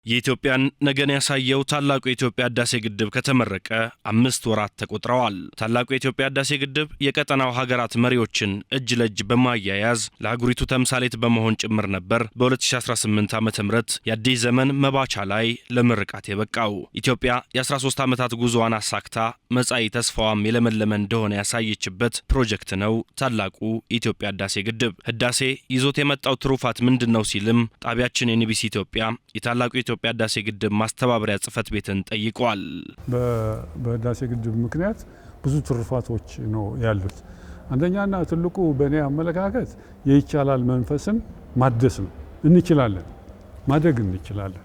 የኢትዮጵያን ነገን ያሳየው ታላቁ የኢትዮጵያ ህዳሴ ግድብ ከተመረቀ 5 ወራት ተቆጥረዋል። ታላቁ የኢትዮጵያ ህዳሴ ግድብ የቀጠናው ሀገራት መሪዎችን እጅ ለእጅ በማያያዝ ለአህጉሪቱ ተምሳሌት በመሆን ጭምር ነበር በ2018 ዓ.ም የአዲስ ዘመን መባቻ ላይ ለምርቃት የበቃው። ኢትዮጵያ የ13 ዓመታት ጉዞዋን አሳክታ መጻኢ ተስፋዋም የለመለመ እንደሆነ ያሳየችበት ፕሮጀክት ነው ታላቁ የኢትዮጵያ ህዳሴ ግድብ። ህዳሴ ይዞት የመጣው ትሩፋት ምንድነው ሲልም ጣቢያችን ኤንቢሲ ኢትዮጵያ የታላቁ የኢትዮጵያ ህዳሴ ግድብ ማስተባበሪያ ጽህፈት ቤትን ጠይቋል። በህዳሴ ግድብ ምክንያት ብዙ ትሩፋቶች ነው ያሉት። አንደኛና ትልቁ በእኔ አመለካከት የይቻላል መንፈስን ማደስ ነው። እንችላለን፣ ማደግ እንችላለን።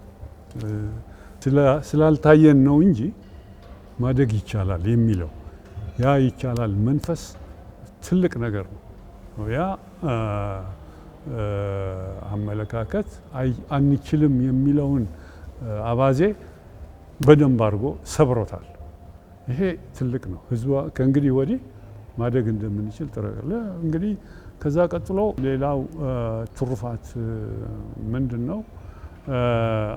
ስላልታየን ነው እንጂ ማደግ ይቻላል የሚለው ያ ይቻላል መንፈስ ትልቅ ነገር ነው። ያ አመለካከት አንችልም የሚለውን አባዜ በደንብ አድርጎ ሰብሮታል። ይሄ ትልቅ ነው። ህዝቧ ከእንግዲህ ወዲህ ማደግ እንደምንችል ተረጋግጧል። እንግዲህ ከዛ ቀጥሎ ሌላው ትሩፋት ምንድን ነው?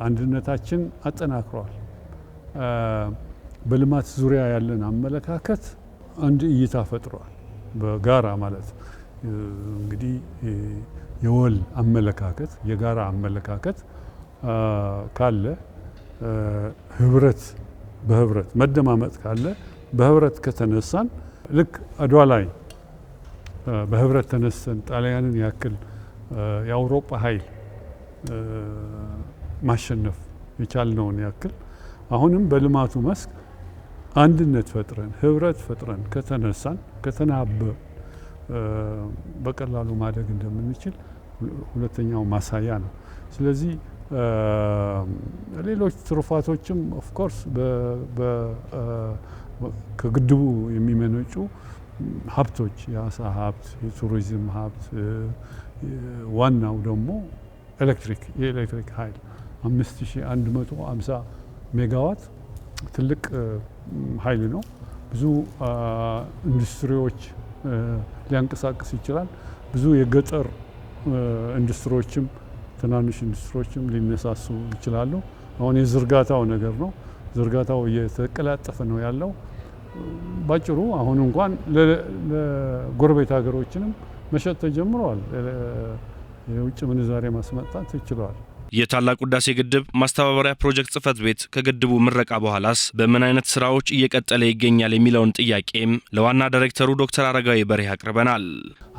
አንድነታችን አጠናክሯል። በልማት ዙሪያ ያለን አመለካከት አንድ እይታ ፈጥሯል። በጋራ ማለት እንግዲህ የወል አመለካከት የጋራ አመለካከት ካለ ህብረት በህብረት መደማመጥ ካለ በህብረት ከተነሳን ልክ አድዋ ላይ በህብረት ተነስተን ጣሊያንን ያክል የአውሮፓ ኃይል ማሸነፍ የቻልነውን ያክል አሁንም በልማቱ መስክ አንድነት ፈጥረን ህብረት ፈጥረን ከተነሳን ከተናበብ በቀላሉ ማደግ እንደምንችል ሁለተኛው ማሳያ ነው። ስለዚህ ሌሎች ትሩፋቶችም ኦፍ ኮርስ ከግድቡ የሚመነጩ ሀብቶች የአሳ ሀብት፣ የቱሪዝም ሀብት፣ ዋናው ደግሞ የኤሌክትሪክ ኃይል 5150 ሜጋዋት ትልቅ ኃይል ነው። ብዙ ኢንዱስትሪዎች ሊያንቀሳቅስ ይችላል። ብዙ የገጠር ኢንዱስትሪዎችም ትናንሽ ኢንዱስትሪዎችም ሊነሳሱ ይችላሉ። አሁን የዝርጋታው ነገር ነው። ዝርጋታው እየተቀላጠፈ ነው ያለው። ባጭሩ አሁን እንኳን ለጎረቤት ሀገሮችንም መሸጥ ተጀምረዋል። የውጭ ምንዛሬ ማስመጣት ይችላል። የታላቁ ህዳሴ ግድብ ማስተባበሪያ ፕሮጀክት ጽህፈት ቤት ከግድቡ ምረቃ በኋላስ በምን አይነት ስራዎች እየቀጠለ ይገኛል የሚለውን ጥያቄም ለዋና ዳይሬክተሩ ዶክተር አረጋዊ በርሄ አቅርበናል።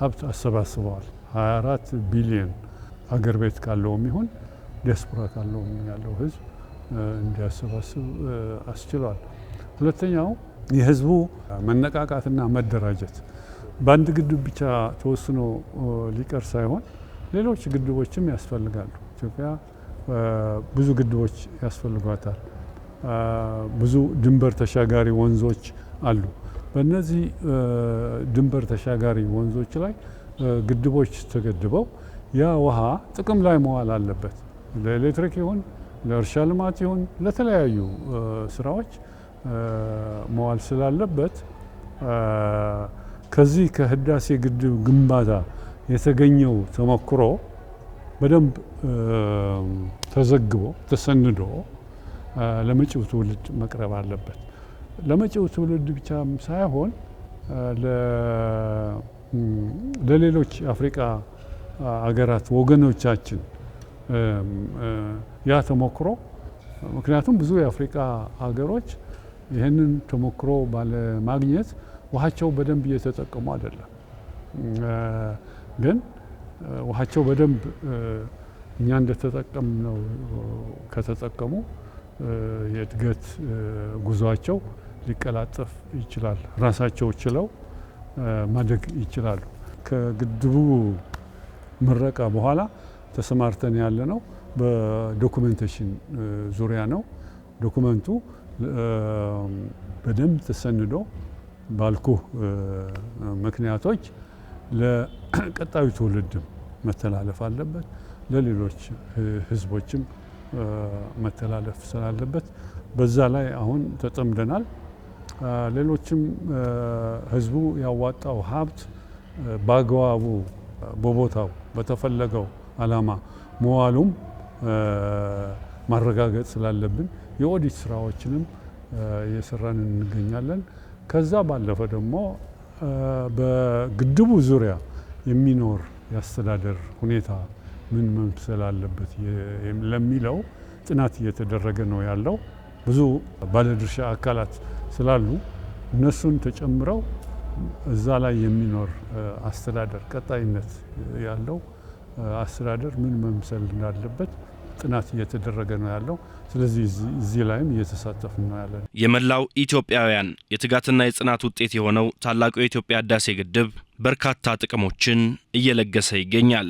ሀብት አሰባስበዋል። 24 ቢሊዮን አገር ቤት ካለውም ይሁን ዲያስፖራ ካለውም ያለው ህዝብ እንዲያሰባስብ አስችሏል። ሁለተኛው የህዝቡ መነቃቃትና መደራጀት በአንድ ግድብ ብቻ ተወስኖ ሊቀር ሳይሆን ሌሎች ግድቦችም ያስፈልጋሉ። ኢትዮጵያ ብዙ ግድቦች ያስፈልጓታል። ብዙ ድንበር ተሻጋሪ ወንዞች አሉ። በእነዚህ ድንበር ተሻጋሪ ወንዞች ላይ ግድቦች ተገድበው ያ ውሃ ጥቅም ላይ መዋል አለበት። ለኤሌክትሪክ ይሁን ለእርሻ ልማት ይሁን ለተለያዩ ስራዎች መዋል ስላለበት ከዚህ ከህዳሴ ግድብ ግንባታ የተገኘው ተሞክሮ በደንብ ተዘግቦ ተሰንዶ ለመጪው ትውልድ መቅረብ አለበት። ለመጪው ትውልድ ብቻም ሳይሆን ለሌሎች አፍሪካ አገራት ወገኖቻችን ያ ተሞክሮ ምክንያቱም ብዙ የአፍሪካ ሀገሮች ይህንን ተሞክሮ ባለማግኘት ውሃቸው በደንብ እየተጠቀሙ አይደለም። ግን ውሃቸው በደንብ እኛ እንደተጠቀምነው ከተጠቀሙ የእድገት ጉዟቸው ሊቀላጠፍ ይችላል። ራሳቸው ችለው ማደግ ይችላሉ። ከግድቡ ምረቃ በኋላ ተሰማርተን ያለ ነው በዶኩሜንቴሽን ዙሪያ ነው። ዶኩመንቱ በደንብ ተሰንዶ ባልኩ ምክንያቶች ለቀጣዩ ትውልድም መተላለፍ አለበት፣ ለሌሎች ህዝቦችም መተላለፍ ስላለበት በዛ ላይ አሁን ተጠምደናል። ሌሎችም ህዝቡ ያዋጣው ሀብት በአግባቡ በቦታው በተፈለገው ዓላማ መዋሉም ማረጋገጥ ስላለብን የኦዲት ስራዎችንም እየሰራን እንገኛለን። ከዛ ባለፈ ደግሞ በግድቡ ዙሪያ የሚኖር የአስተዳደር ሁኔታ ምን መምሰል አለበት ለሚለው ጥናት እየተደረገ ነው ያለው። ብዙ ባለድርሻ አካላት ስላሉ እነሱን ተጨምረው እዛ ላይ የሚኖር አስተዳደር ቀጣይነት ያለው አስተዳደር ምን መምሰል እንዳለበት ጥናት እየተደረገ ነው ያለው። ስለዚህ እዚህ ላይም እየተሳተፍን ነው ያለን። የመላው ኢትዮጵያውያን የትጋትና የጽናት ውጤት የሆነው ታላቁ የኢትዮጵያ ህዳሴ ግድብ በርካታ ጥቅሞችን እየለገሰ ይገኛል።